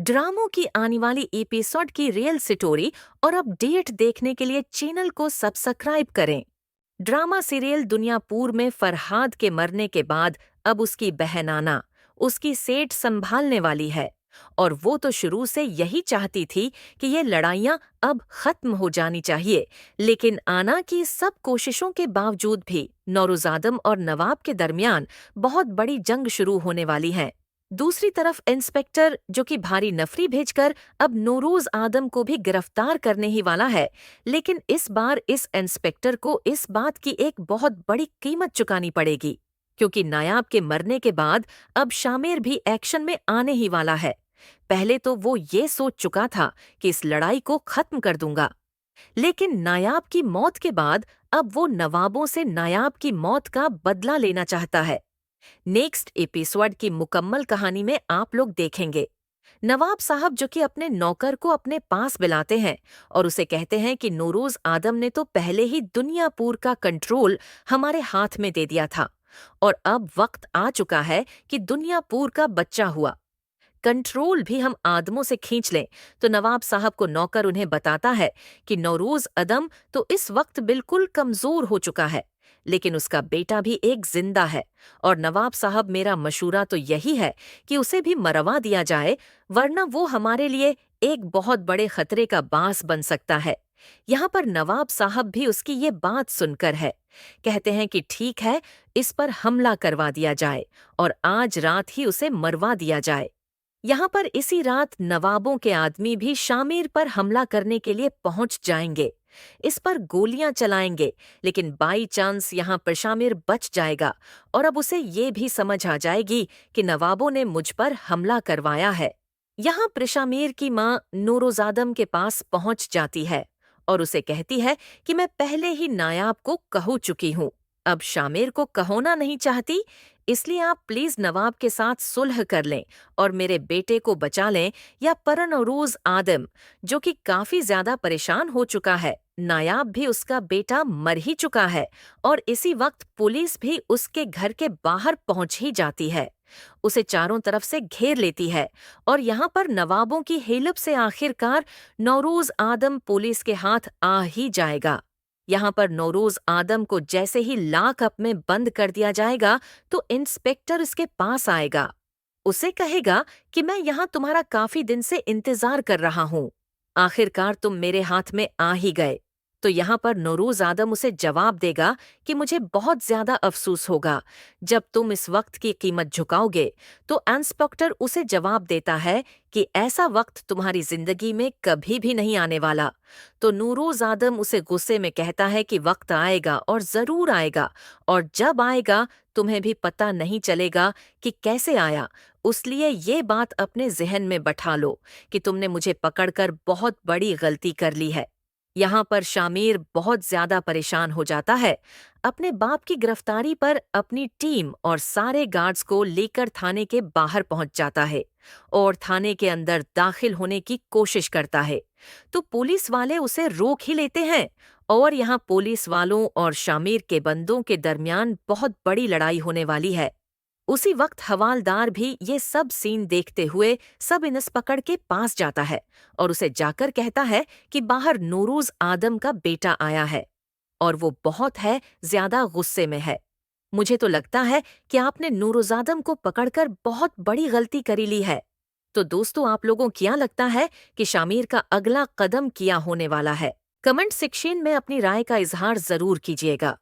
ड्रामों की आने वाली एपिसोड की रियल स्टोरी और अपडेट देखने के लिए चैनल को सब्सक्राइब करें। ड्रामा सीरियल दुनियापुर में फरहाद के मरने के बाद अब उसकी बहन आना उसकी सेठ संभालने वाली है। और वो तो शुरू से यही चाहती थी कि ये लड़ाइयां अब खत्म हो जानी चाहिए, लेकिन आना की सब कोशिशों के बावजूद भी नौरोज़ादम और नवाब के दरमियान बहुत बड़ी जंग शुरू होने वाली है। दूसरी तरफ इंस्पेक्टर, जो कि भारी नफरी भेजकर अब नौरोज आदम को भी गिरफ्तार करने ही वाला है, लेकिन इस बार इस इंस्पेक्टर को इस बात की एक बहुत बड़ी कीमत चुकानी पड़ेगी, क्योंकि नायाब के मरने के बाद अब शामिर भी एक्शन में आने ही वाला है। पहले तो वो ये सोच चुका था कि इस लड़ाई को खत्म कर दूंगा, लेकिन नायाब की मौत के बाद अब वो नवाबों से नायाब की मौत का बदला लेना चाहता है। नेक्स्ट एपिसोड की मुकम्मल कहानी में आप लोग देखेंगे नवाब साहब, जो कि अपने नौकर को अपने पास बुलाते हैं और उसे कहते हैं कि नौरोज आदम ने तो पहले ही दुनियापुर का कंट्रोल हमारे हाथ में दे दिया था और अब वक्त आ चुका है कि दुनियापुर का बच्चा हुआ कंट्रोल भी हम आदमों से खींच लें। तो नवाब साहब को नौकर उन्हें बताता है कि नौरोज अदम तो इस वक्त बिल्कुल कमजोर हो चुका है, लेकिन उसका बेटा भी एक जिंदा है और नवाब साहब, मेरा मशूरा तो यही है कि उसे भी मरवा दिया जाए, वरना वो हमारे लिए एक बहुत बड़े खतरे का बांस बन सकता है। यहाँ पर नवाब साहब भी उसकी ये बात सुनकर है, कहते हैं कि ठीक है, इस पर हमला करवा दिया जाए और आज रात ही उसे मरवा दिया जाए। यहाँ पर इसी रात नवाबों के आदमी भी शामिर पर हमला करने के लिए पहुंच जाएंगे, इस पर गोलियां चलाएंगे, लेकिन बाई चांस यहाँ पर शामिर बच जाएगा और अब उसे ये भी समझ आ जाएगी कि नवाबों ने मुझ पर हमला करवाया है। यहाँ प्रशामीर की माँ नूरोज़ादम के पास पहुंच जाती है और उसे कहती है कि मैं पहले ही नायाब को कह चुकी हूँ, अब शामिर को कहोना नहीं चाहती, इसलिए आप प्लीज नवाब के साथ सुलह कर लें और मेरे बेटे को बचा लें, या परनौरूज आदम, जो कि काफी ज्यादा परेशान हो चुका है। नायाब भी उसका बेटा मर ही चुका है और इसी वक्त पुलिस भी उसके घर के बाहर पहुंच ही जाती है, उसे चारों तरफ से घेर लेती है और यहाँ पर नवाबों की हेल्प से आखिरकार नौरोज आदम पुलिस के हाथ आ ही जाएगा। यहाँ पर नौरोज आदम को जैसे ही लाक अप में बंद कर दिया जाएगा तो इंस्पेक्टर इसके पास आएगा, उसे कहेगा कि मैं यहाँ तुम्हारा काफी दिन से इंतजार कर रहा हूँ, आखिरकार तुम मेरे हाथ में आ ही गए। तो यहाँ पर नौरोज आदम उसे जवाब देगा कि मुझे बहुत ज्यादा अफसोस होगा जब तुम इस वक्त की कीमत झुकाओगे। तो इंस्पेक्टर उसे जवाब देता है कि ऐसा वक्त तुम्हारी जिंदगी में कभी भी नहीं आने वाला। तो नूरोज आदम उसे गुस्से में कहता है कि वक्त आएगा और जरूर आएगा, और जब आएगा तुम्हें भी पता नहीं चलेगा कि कैसे आया, उसलिए ये बात अपने जहन में बैठा लो कि तुमने मुझे पकड़कर बहुत बड़ी गलती कर ली है। यहाँ पर शामिर बहुत ज्यादा परेशान हो जाता है, अपने बाप की गिरफ्तारी पर अपनी टीम और सारे गार्ड्स को लेकर थाने के बाहर पहुंच जाता है और थाने के अंदर दाखिल होने की कोशिश करता है। तो पुलिस वाले उसे रोक ही लेते हैं और यहाँ पुलिस वालों और शामिर के बंदों के दरमियान बहुत बड़ी लड़ाई होने वाली है। उसी वक्त हवालदार भी ये सब सीन देखते हुए सब इंस्पेक्टर के पास जाता है और उसे जाकर कहता है कि बाहर नूरोज आदम का बेटा आया है और वो बहुत है ज्यादा गुस्से में है। मुझे तो लगता है कि आपने नूरोज आदम को पकड़कर बहुत बड़ी गलती करी ली है। तो दोस्तों, आप लोगों क्या लगता है कि शामिर का अगला कदम क्या होने वाला है? कमेंट सेक्शन में अपनी राय का इजहार जरूर कीजिएगा।